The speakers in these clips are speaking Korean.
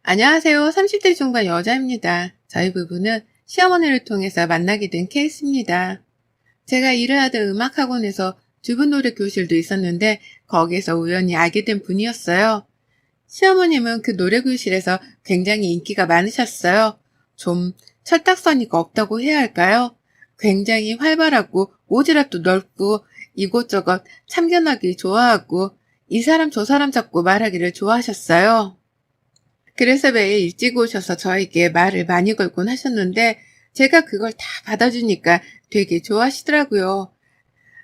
안녕하세요. 30대 중반 여자입니다. 저희 부부는 시어머니를 통해서 만나게 된 케이스입니다. 제가 일을 하던 음악학원에서 주부 노래 교실도 있었는데 거기에서 우연히 알게 된 분이었어요. 시어머님은 그 노래 교실에서 굉장히 인기가 많으셨어요. 좀 철딱서니가 없다고 해야 할까요? 굉장히 활발하고 오지랖도 넓고 이곳저곳 참견하기 좋아하고 이 사람 저 사람 잡고 말하기를 좋아하셨어요. 그래서 매일 일찍 오셔서 저에게 말을 많이 걸곤 하셨는데 제가 그걸 다 받아주니까 되게 좋아하시더라고요.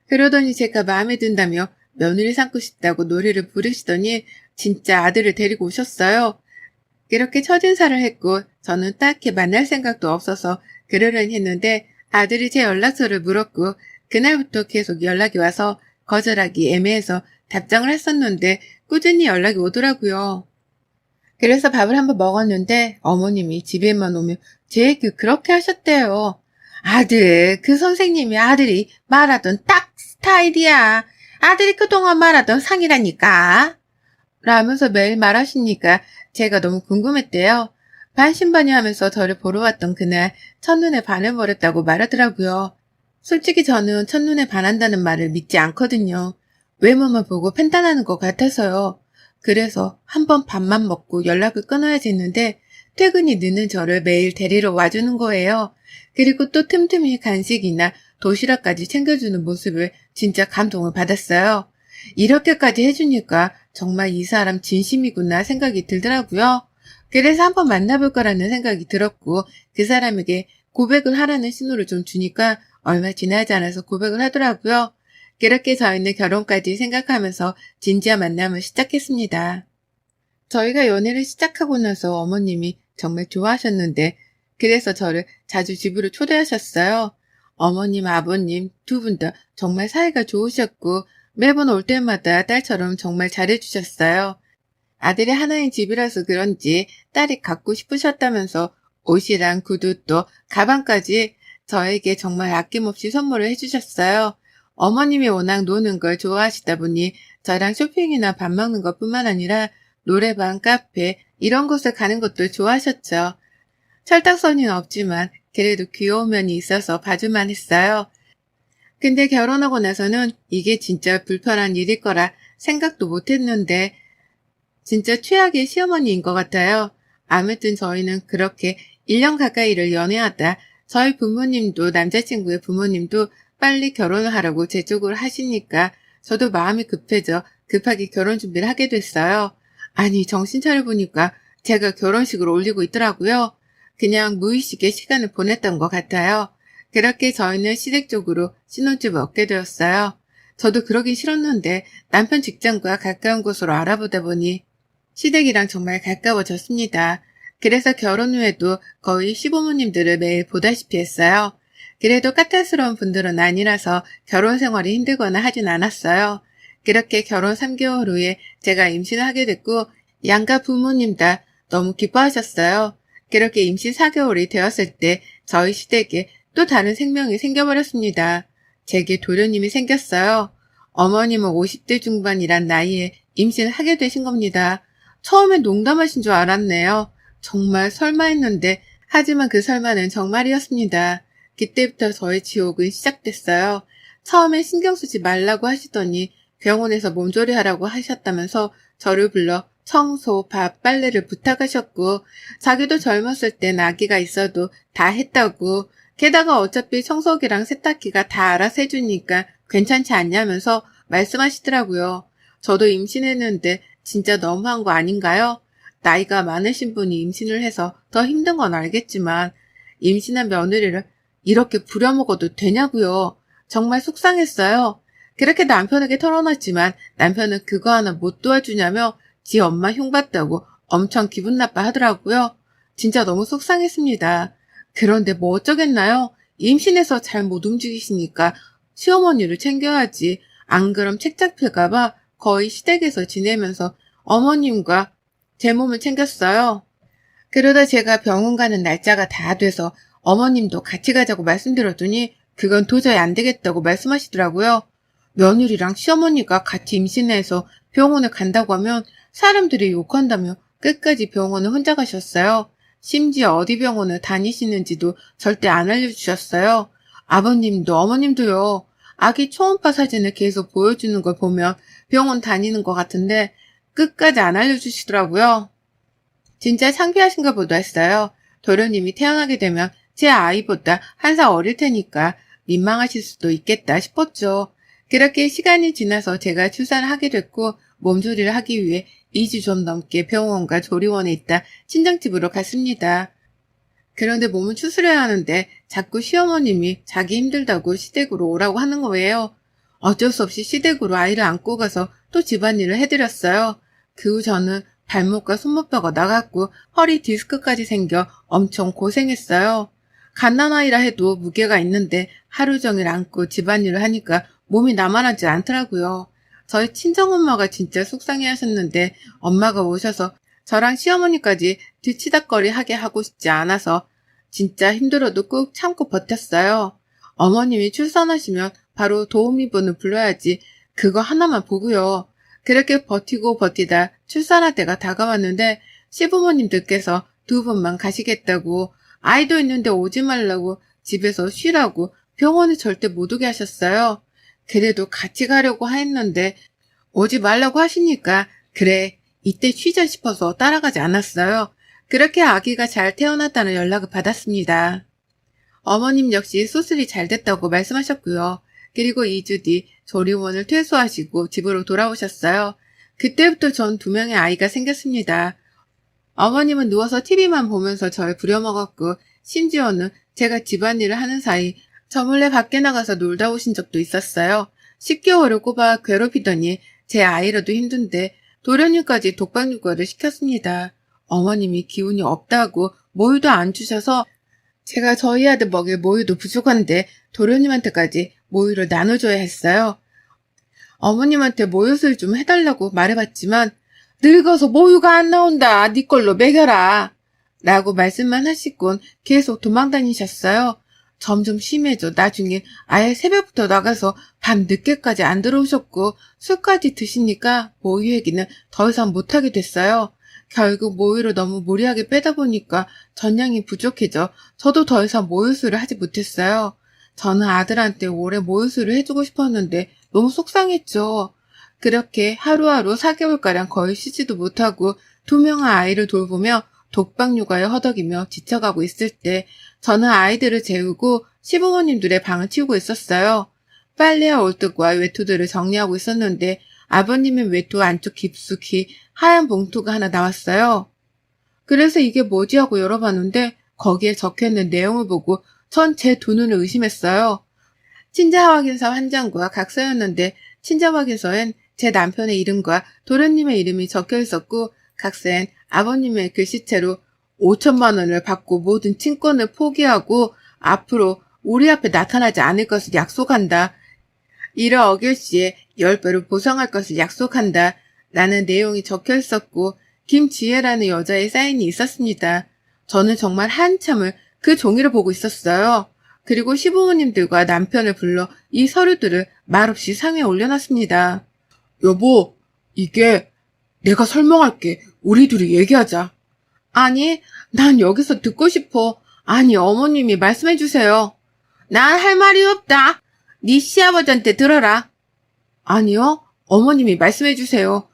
그러더니 제가 마음에 든다며 며느리 삼고 싶다고 노래를 부르시더니 진짜 아들을 데리고 오셨어요. 그렇게 첫인사를 했고 저는 딱히 만날 생각도 없어서 그러려니 했는데 아들이 제 연락처를 물었고 그날부터 계속 연락이 와서 거절하기 애매해서 답장을 했었는데 꾸준히 연락이 오더라고요. 그래서 밥을 한번 먹었는데 어머님이 집에만 오면 제 얘기 그렇게 하셨대요. 아들, 그 선생님이 아들이 말하던 딱 스타일이야. 아들이 그동안 말하던 상이라니까. 라면서 매일 말하시니까 제가 너무 궁금했대요. 반신반의하면서 저를 보러 왔던 그날 첫눈에 반해버렸다고 말하더라고요. 솔직히 저는 첫눈에 반한다는 말을 믿지 않거든요. 외모만 보고 판단하는 것 같아서요. 그래서 한 번 밥만 먹고 연락을 끊어야지 했는데 퇴근이 늦는 저를 매일 데리러 와주는 거예요. 그리고 또 틈틈이 간식이나 도시락까지 챙겨주는 모습을 진짜 감동을 받았어요. 이렇게까지 해주니까 정말 이 사람 진심이구나 생각이 들더라고요. 그래서 한번 만나볼 거라는 생각이 들었고 그 사람에게 고백을 하라는 신호를 좀 주니까 얼마 지나지 않아서 고백을 하더라고요. 그렇게 저희는 결혼까지 생각하면서 진지한 만남을 시작했습니다. 저희가 연애를 시작하고 나서 어머님이 정말 좋아하셨는데 그래서 저를 자주 집으로 초대하셨어요. 어머님, 아버님 두 분 다 정말 사이가 좋으셨고 매번 올 때마다 딸처럼 정말 잘해주셨어요. 아들이 하나인 집이라서 그런지 딸이 갖고 싶으셨다면서 옷이랑 구두 또 가방까지 저에게 정말 아낌없이 선물을 해주셨어요. 어머님이 워낙 노는 걸 좋아하시다 보니 저랑 쇼핑이나 밥 먹는 것뿐만 아니라 노래방, 카페 이런 곳을 가는 것도 좋아하셨죠. 철딱서니는 없지만 그래도 귀여운 면이 있어서 봐줄만 했어요. 근데 결혼하고 나서는 이게 진짜 불편한 일일 거라 생각도 못했는데 진짜 최악의 시어머니인 것 같아요. 아무튼 저희는 그렇게 1년 가까이를 연애하다 저희 부모님도 남자친구의 부모님도 빨리 결혼을 하라고 제 쪽으로 하시니까 저도 마음이 급해져 급하게 결혼 준비를 하게 됐어요. 아니 정신 차려보니까 제가 결혼식을 올리고 있더라고요. 그냥 무의식의 시간을 보냈던 것 같아요. 그렇게 저희는 시댁 쪽으로 신혼집을 얻게 되었어요. 저도 그러기 싫었는데 남편 직장과 가까운 곳으로 알아보다 보니 시댁이랑 정말 가까워졌습니다. 그래서 결혼 후에도 거의 시부모님들을 매일 보다시피 했어요. 그래도 까탈스러운 분들은 아니라서 결혼 생활이 힘들거나 하진 않았어요. 그렇게 결혼 3개월 후에 제가 임신을 하게 됐고 양가 부모님 다 너무 기뻐하셨어요. 그렇게 임신 4개월이 되었을 때 저희 시댁에 또 다른 생명이 생겨버렸습니다. 제게 도련님이 생겼어요. 어머님은 50대 중반이란 나이에 임신을 하게 되신 겁니다. 처음엔 농담하신 줄 알았네요. 정말 설마 했는데 하지만 그 설마는 정말이었습니다. 그때부터 저의 지옥은 시작됐어요. 처음엔 신경 쓰지 말라고 하시더니 병원에서 몸조리하라고 하셨다면서 저를 불러 청소, 밥, 빨래를 부탁하셨고 자기도 젊었을 땐 아기가 있어도 다 했다고 게다가 어차피 청소기랑 세탁기가 다 알아서 해주니까 괜찮지 않냐면서 말씀하시더라고요. 저도 임신했는데 진짜 너무한 거 아닌가요? 나이가 많으신 분이 임신을 해서 더 힘든 건 알겠지만 임신한 며느리를 이렇게 부려먹어도 되냐고요. 정말 속상했어요. 그렇게 남편에게 털어놨지만 남편은 그거 하나 못 도와주냐며 지 엄마 흉봤다고 엄청 기분 나빠하더라고요. 진짜 너무 속상했습니다. 그런데 뭐 어쩌겠나요? 임신해서 잘 못 움직이시니까 시어머니를 챙겨야지. 안 그럼 책 잡힐까봐 거의 시댁에서 지내면서 어머님과 제 몸을 챙겼어요. 그러다 제가 병원 가는 날짜가 다 돼서 어머님도 같이 가자고 말씀드렸더니 그건 도저히 안 되겠다고 말씀하시더라고요. 며느리랑 시어머니가 같이 임신해서 병원에 간다고 하면 사람들이 욕한다며 끝까지 병원을 혼자 가셨어요. 심지어 어디 병원을 다니시는지도 절대 안 알려주셨어요. 아버님도 어머님도요. 아기 초음파 사진을 계속 보여주는 걸 보면 병원 다니는 것 같은데 끝까지 안 알려주시더라고요. 진짜 창피하신가 보다 했어요. 도련님이 태어나게 되면 제 아이보다 한 살 어릴 테니까 민망하실 수도 있겠다 싶었죠. 그렇게 시간이 지나서 제가 출산을 하게 됐고 몸조리를 하기 위해 2주 좀 넘게 병원과 조리원에 있다 친정집으로 갔습니다. 그런데 몸을 추스려야 하는데 자꾸 시어머님이 자기 힘들다고 시댁으로 오라고 하는 거예요. 어쩔 수 없이 시댁으로 아이를 안고 가서 또 집안일을 해드렸어요. 그 후 저는 발목과 손목뼈가 나갔고 허리 디스크까지 생겨 엄청 고생했어요. 갓난아이라 해도 무게가 있는데 하루 종일 안고 집안일을 하니까 몸이 나만하지 않더라고요. 저희 친정엄마가 진짜 속상해 하셨는데 엄마가 오셔서 저랑 시어머니까지 뒤치다꺼리 하게 하고 싶지 않아서 진짜 힘들어도 꾹 참고 버텼어요. 어머님이 출산하시면 바로 도우미분을 불러야지 그거 하나만 보고요. 그렇게 버티고 버티다 출산할 때가 다가왔는데 시부모님들께서 2분만 가시겠다고 아이도 있는데 오지 말라고 집에서 쉬라고 병원에 절대 못 오게 하셨어요. 그래도 같이 가려고 했는데 오지 말라고 하시니까 그래 이때 쉬자 싶어서 따라가지 않았어요. 그렇게 아기가 잘 태어났다는 연락을 받았습니다. 어머님 역시 수술이 잘 됐다고 말씀하셨고요. 그리고 2주 뒤 조리원을 퇴소하시고 집으로 돌아오셨어요. 그때부터 전 2명의 아이가 생겼습니다. 어머님은 누워서 TV만 보면서 절 부려먹었고 심지어는 제가 집안일을 하는 사이 저 몰래 밖에 나가서 놀다 오신 적도 있었어요. 10개월을 꼽아 괴롭히더니 제 아이라도 힘든데 도련님까지 독박육아를 시켰습니다. 어머님이 기운이 없다고 모유도 안 주셔서 제가 저희 아들 먹일 모유도 부족한데 도련님한테까지 모유를 나눠줘야 했어요. 어머님한테 모유수유 좀 해달라고 말해봤지만 늙어서 모유가 안 나온다. 네 걸로 먹여라. 라고 말씀만 하시곤 계속 도망다니셨어요. 점점 심해져 나중에 아예 새벽부터 나가서 밤 늦게까지 안 들어오셨고 술까지 드시니까 모유 얘기는 더 이상 못하게 됐어요. 결국 모유를 너무 무리하게 빼다 보니까 전량이 부족해져 저도 더 이상 모유수유를 하지 못했어요. 저는 아들한테 오래 모유수유를 해주고 싶었는데 너무 속상했죠. 그렇게 하루하루 4개월가량 거의 쉬지도 못하고 2명의 아이를 돌보며 독박육아에 허덕이며 지쳐가고 있을 때 저는 아이들을 재우고 시부모님들의 방을 치우고 있었어요. 빨래와 올뚝과 외투들을 정리하고 있었는데 아버님의 외투 안쪽 깊숙이 하얀 봉투가 하나 나왔어요. 그래서 이게 뭐지 하고 열어봤는데 거기에 적혀있는 내용을 보고 전 제 두 눈을 의심했어요. 친자 확인서 한 장과 각서였는데 친자 확인서엔 제 남편의 이름과 도련님의 이름이 적혀 있었고 각서엔 아버님의 글씨체로 5천만 원을 받고 모든 친권을 포기하고 앞으로 우리 앞에 나타나지 않을 것을 약속한다. 이를 어길 시에 10배로 보상할 것을 약속한다. 라는 내용이 적혀 있었고 김지혜라는 여자의 사인이 있었습니다. 저는 정말 한참을 그 종이를 보고 있었어요. 그리고 시부모님들과 남편을 불러 이 서류들을 말없이 상에 올려놨습니다. 여보, 이게 내가 설명할게. 우리 둘이 얘기하자. 아니, 난 여기서 듣고 싶어. 아니, 어머님이 말씀해주세요. 난 할 말이 없다. 네 시아버지한테 들어라. 아니요, 어머님이 말씀해주세요.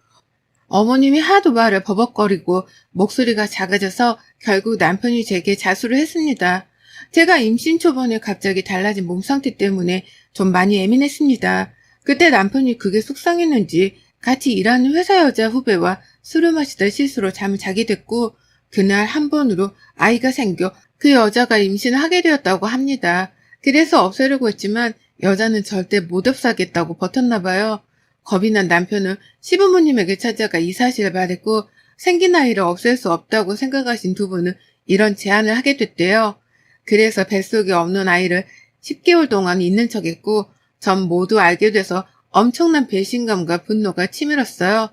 어머님이 하도 말을 버벅거리고 목소리가 작아져서 결국 남편이 제게 자수를 했습니다. 제가 임신 초반에 갑자기 달라진 몸 상태 때문에 좀 많이 예민했습니다. 그때 남편이 그게 속상했는지 같이 일하는 회사 여자 후배와 술을 마시다 실수로 잠을 자게 됐고 그날 한 번으로 아이가 생겨 그 여자가 임신을 하게 되었다고 합니다. 그래서 없애려고 했지만 여자는 절대 못 없애겠다고 버텼나 봐요. 겁이 난 남편은 시부모님에게 찾아가 이 사실을 말했고 생긴 아이를 없앨 수 없다고 생각하신 두 분은 이런 제안을 하게 됐대요. 그래서 뱃속에 없는 아이를 10개월 동안 있는 척했고 전 모두 알게 돼서 엄청난 배신감과 분노가 치밀었어요.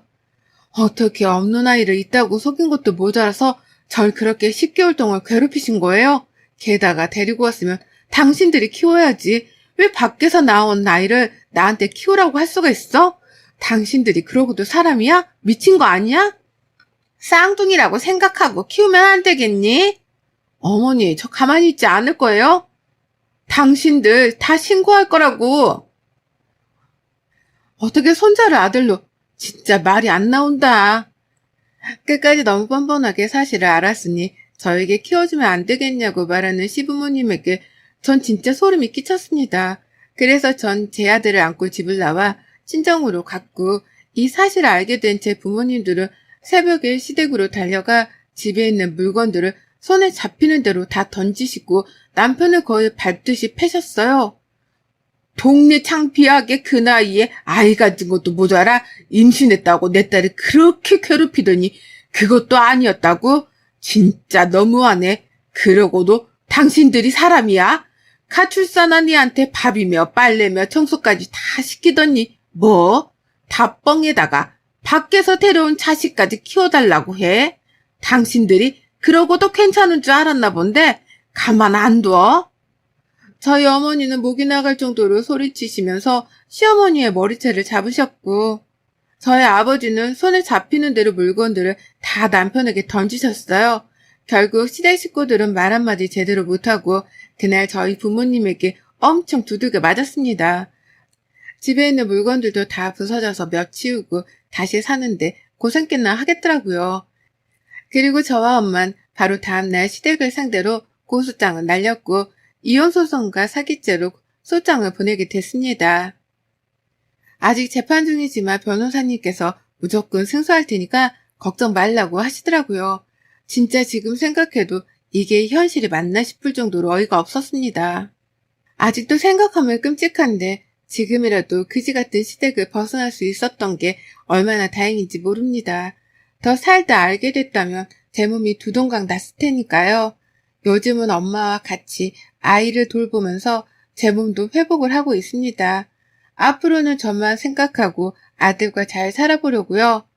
어떻게 없는 아이를 있다고 속인 것도 모자라서 절 그렇게 10개월 동안 괴롭히신 거예요? 게다가 데리고 왔으면 당신들이 키워야지. 왜 밖에서 나온 아이를 나한테 키우라고 할 수가 있어? 당신들이 그러고도 사람이야? 미친 거 아니야? 쌍둥이라고 생각하고 키우면 안 되겠니? 어머니, 저 가만히 있지 않을 거예요? 당신들 다 신고할 거라고. 어떻게 손자를 아들로. 진짜 말이 안 나온다. 끝까지 너무 뻔뻔하게 사실을 알았으니 저에게 키워주면 안 되겠냐고 말하는 시부모님에게 전 진짜 소름이 끼쳤습니다. 그래서 전 제 아들을 안고 집을 나와 친정으로 갔고, 이 사실을 알게 된 제 부모님들은 새벽에 시댁으로 달려가 집에 있는 물건들을 손에 잡히는 대로 다 던지시고 남편을 거의 밟듯이 패셨어요. 동네 창피하게 그 나이에 아이 가진 것도 모자라 임신했다고 내 딸을 그렇게 괴롭히더니 그것도 아니었다고? 진짜 너무하네. 그러고도 당신들이 사람이야? 가출산한 이한테 밥이며 빨래며 청소까지 다 시키더니 뭐? 다 뻥에다가 밖에서 데려온 자식까지 키워달라고 해? 당신들이 그러고도 괜찮은 줄 알았나 본데 가만 안 둬? 저희 어머니는 목이 나갈 정도로 소리치시면서 시어머니의 머리채를 잡으셨고, 저희 아버지는 손에 잡히는 대로 물건들을 다 남편에게 던지셨어요. 결국 시댁 식구들은 말 한마디 제대로 못하고 그날 저희 부모님에게 엄청 두들겨 맞았습니다. 집에 있는 물건들도 다 부서져서 몇 치우고 다시 사는데 고생 꽤나 하겠더라고요. 그리고 저와 엄만 바로 다음날 시댁을 상대로 고소장을 날렸고 이혼소송과 사기죄로 소장을 보내게 됐습니다. 아직 재판 중이지만 변호사님께서 무조건 승소할 테니까 걱정 말라고 하시더라고요. 진짜 지금 생각해도 이게 현실이 맞나 싶을 정도로 어이가 없었습니다. 아직도 생각하면 끔찍한데 지금이라도 그지 같은 시댁을 벗어날 수 있었던 게 얼마나 다행인지 모릅니다. 더 살다 알게 됐다면 제 몸이 두 동강 났을 테니까요. 요즘은 엄마와 같이 아이를 돌보면서 제 몸도 회복을 하고 있습니다. 앞으로는 저만 생각하고 아들과 잘 살아보려고요.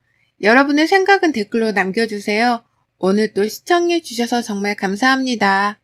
여러분의 생각은 댓글로 남겨주세요. 오늘도 시청해주셔서 정말 감사합니다.